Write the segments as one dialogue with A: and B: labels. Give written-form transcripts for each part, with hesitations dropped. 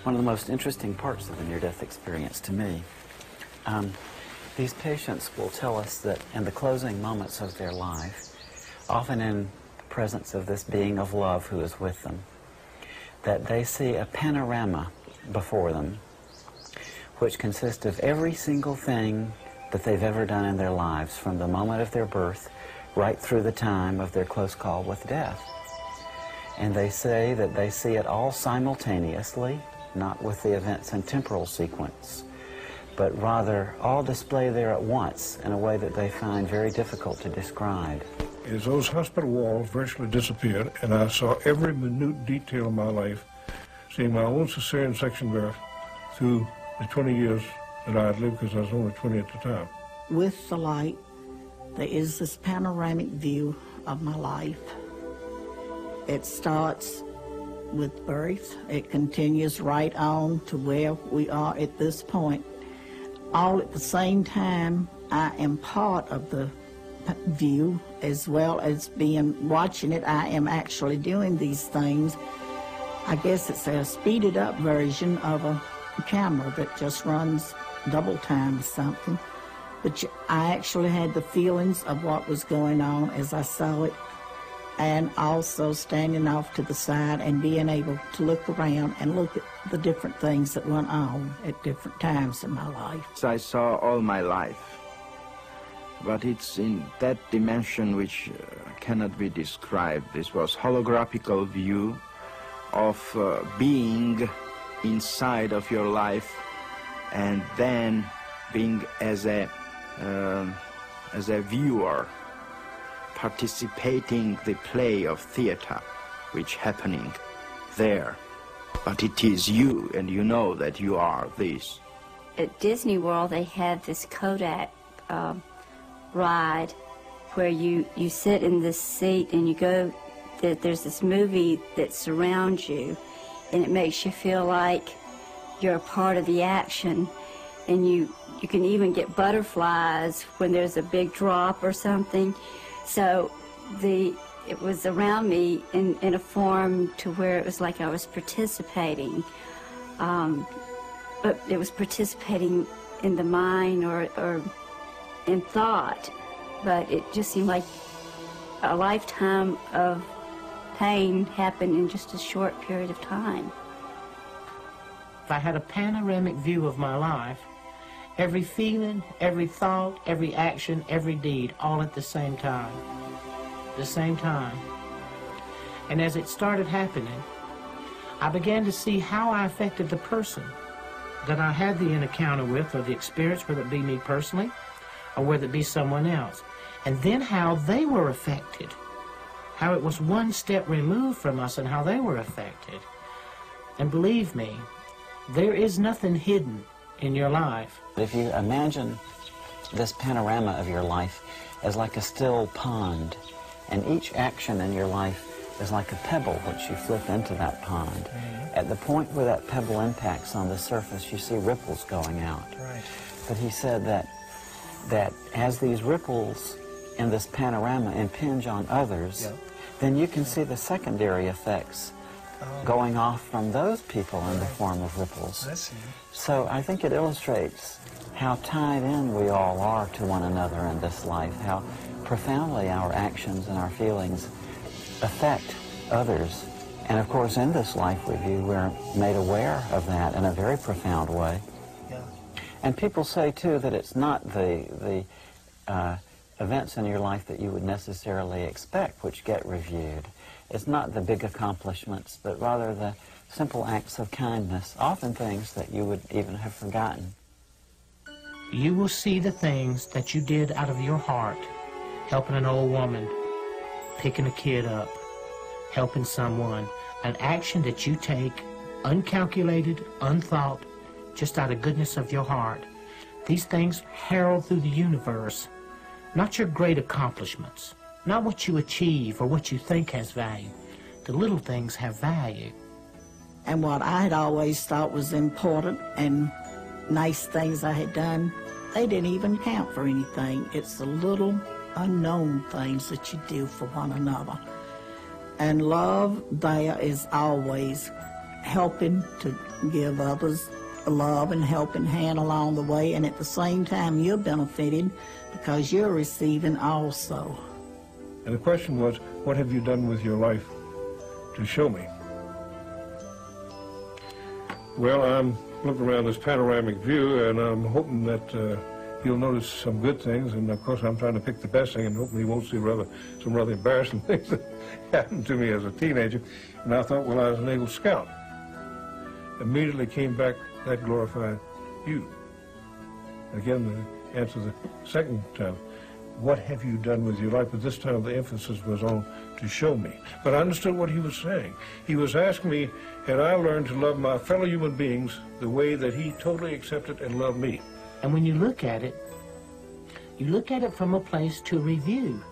A: one of the most interesting parts of the near-death experience to me. These patients will tell us that in the closing moments of their life, often in presence of this being of love who is with them, that they see a panorama before them which consists of every single thing that they've ever done in their lives, from the moment of their birth right through the time of their close call with death. And they say that they see it all simultaneously, not with the events in temporal sequence, but rather all displayed there at once in a way that they find very difficult to describe.
B: As those hospital walls virtually disappeared, and I saw every minute detail of my life, seeing my own cesarean section birth through the 20 years that I had lived, because I was only 20 at the time.
C: With the light, there is this panoramic view of my life. It starts with birth. It continues right on to where we are at this point. All at the same time, I am part of the view, as well as watching it. I am actually doing these things. I guess it's a speeded up version of a camera that just runs double time or something. But I actually had the feelings of what was going on as I saw it, and also standing off to the side and being able to look around and look at the different things that went on at different times in my life.
D: I saw all my life, but it's in that dimension which cannot be described. This was holographical view of being inside of your life, and then being as a viewer, participating the play of theater which happening there. But it is you, and you know that you are this.
E: At Disney World, they have this Kodak ride where you sit in this seat and you go, there's this movie that surrounds you, and it makes you feel like you're a part of the action, and you can even get butterflies when there's a big drop or something. So it was around me in a form to where it was like I was participating, but it was participating in the mind or in thought, but it just seemed like a lifetime of pain happened in just a short period of time.
F: If I had a panoramic view of my life, every feeling, every thought, every action, every deed, all at the same time. The same time. And as it started happening, I began to see how I affected the person that I had the encounter with, or the experience, whether it be me personally, or whether it be someone else. And then how they were affected. How it was one step removed from us and how they were affected. And believe me, there is nothing hidden in your life.
A: If you imagine this panorama of your life as like a still pond, and each action in your life is like a pebble which you flip into that pond. At the point where that pebble impacts on the surface, you see ripples going out.
G: Right.
A: But he said that as these ripples in this panorama impinge on others, then you can see the secondary effects going off from those people in the form of ripples.
G: I see.
A: So I think it illustrates how tied in we all are to one another in this life, how profoundly our actions and our feelings affect others. And of course, in this life review, we're made aware of that in a very profound way.
G: Yeah.
A: And people say, too, that it's not the events in your life that you would necessarily expect which get reviewed. It's not the big accomplishments, but rather the simple acts of kindness, often things that you would even have forgotten.
F: You will see the things that you did out of your heart, helping an old woman, picking a kid up, helping someone, an action that you take uncalculated, unthought, just out of goodness of your heart. These things herald through the universe, not your great accomplishments, not what you achieve or what you think has value. The little things have value.
C: And what I had always thought was important and nice things I had done, they didn't even count for anything. It's the little unknown things that you do for one another. And love there is always helping to give others a love and helping hand along the way, and at the same time you're benefiting because you're receiving also.
B: And the question was, what have you done with your life to show me? Well, I'm looking around this panoramic view, and I'm hoping that you'll notice some good things, and of course I'm trying to pick the best thing, and hoping you won't see some rather embarrassing things that happened to me as a teenager. And I thought, well, I was an Eagle Scout. Immediately came back, that glorified you. Again, to answer the second time, what have you done with your life? But this time the emphasis was on to show me. But I understood what he was saying. He was asking me, had I learned to love my fellow human beings the way that he totally accepted and loved me?
F: And when you look at it from a place to review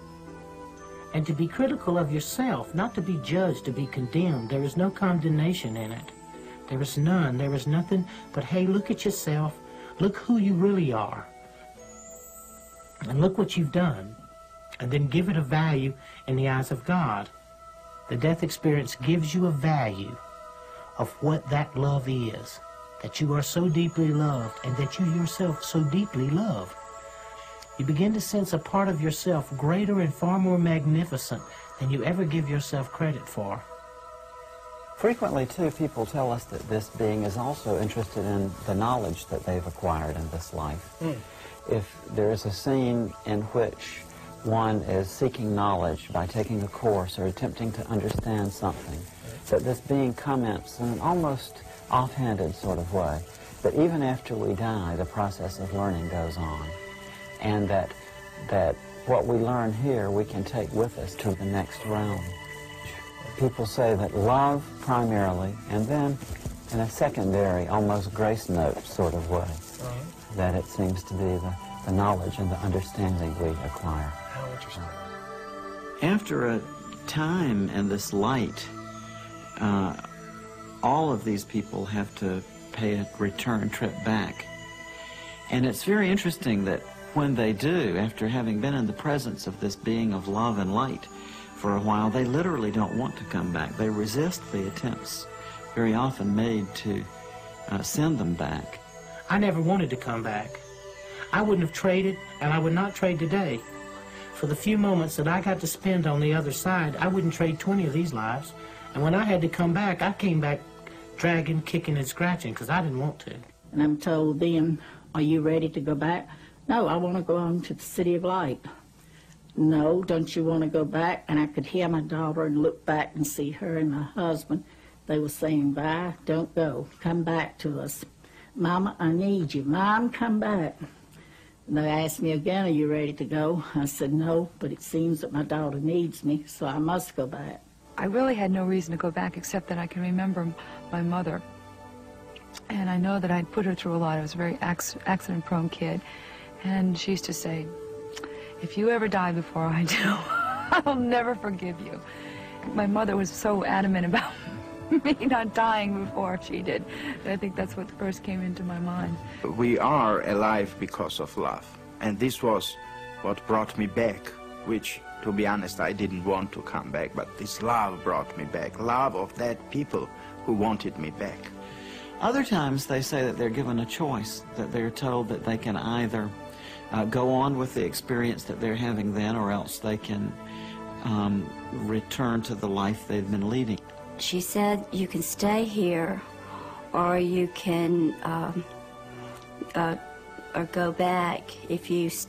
F: and to be critical of yourself, not to be judged, to be condemned. There is no condemnation in it. There is none. There is nothing but, hey, look at yourself. Look who you really are. And look what you've done. And then give it a value in the eyes of God. The death experience gives you a value of what that love is. That you are so deeply loved and that you yourself so deeply love. You begin to sense a part of yourself greater and far more magnificent than you ever give yourself credit for.
A: Frequently, too, people tell us that this being is also interested in the knowledge that they've acquired in this life. If there is a scene in which one is seeking knowledge by taking a course or attempting to understand something, that this being comments in an almost offhanded sort of way, that even after we die, the process of learning goes on, and that what we learn here we can take with us to the next realm. People say that love primarily, and then in a secondary, almost grace note sort of way, that it seems to be the knowledge and the understanding we acquire.
F: How interesting.
A: After a time in this light, all of these people have to pay a return trip back. And it's very interesting that when they do, after having been in the presence of this being of love and light for a while, they literally don't want to come back. They resist the attempts very often made to send them back.
F: I never wanted to come back. I wouldn't have traded, and I would not trade today. For the few moments that I got to spend on the other side, I wouldn't trade 20 of these lives. And when I had to come back, I came back dragging, kicking, and scratching, because I didn't want to.
C: And I'm told then, are you ready to go back? No, I want to go on to the City of Light. No, don't you want to go back? And I could hear my daughter and look back and see her and my husband. They were saying, bye, don't go, come back to us. Mama, I need you. Mom, come back. And they asked me again, are you ready to go? I said, no, but it seems that my daughter needs me, so I must go back.
G: I really had no reason to go back except that I can remember my mother. And I know that I'd put her through a lot. I was a very accident-prone kid. And she used to say, if you ever die before I do, I'll never forgive you. My mother was so adamant about me not dying before she did. I think that's what first came into my mind.
D: We are alive because of love. And this was what brought me back, which, to be honest, I didn't want to come back, but this love brought me back. Love of that people who wanted me back.
A: Other times they say that they're given a choice, that they're told that they can either go on with the experience that they're having then, or else they can return to the life they've been leading.
E: She said you can stay here, or you can or go back. If you stay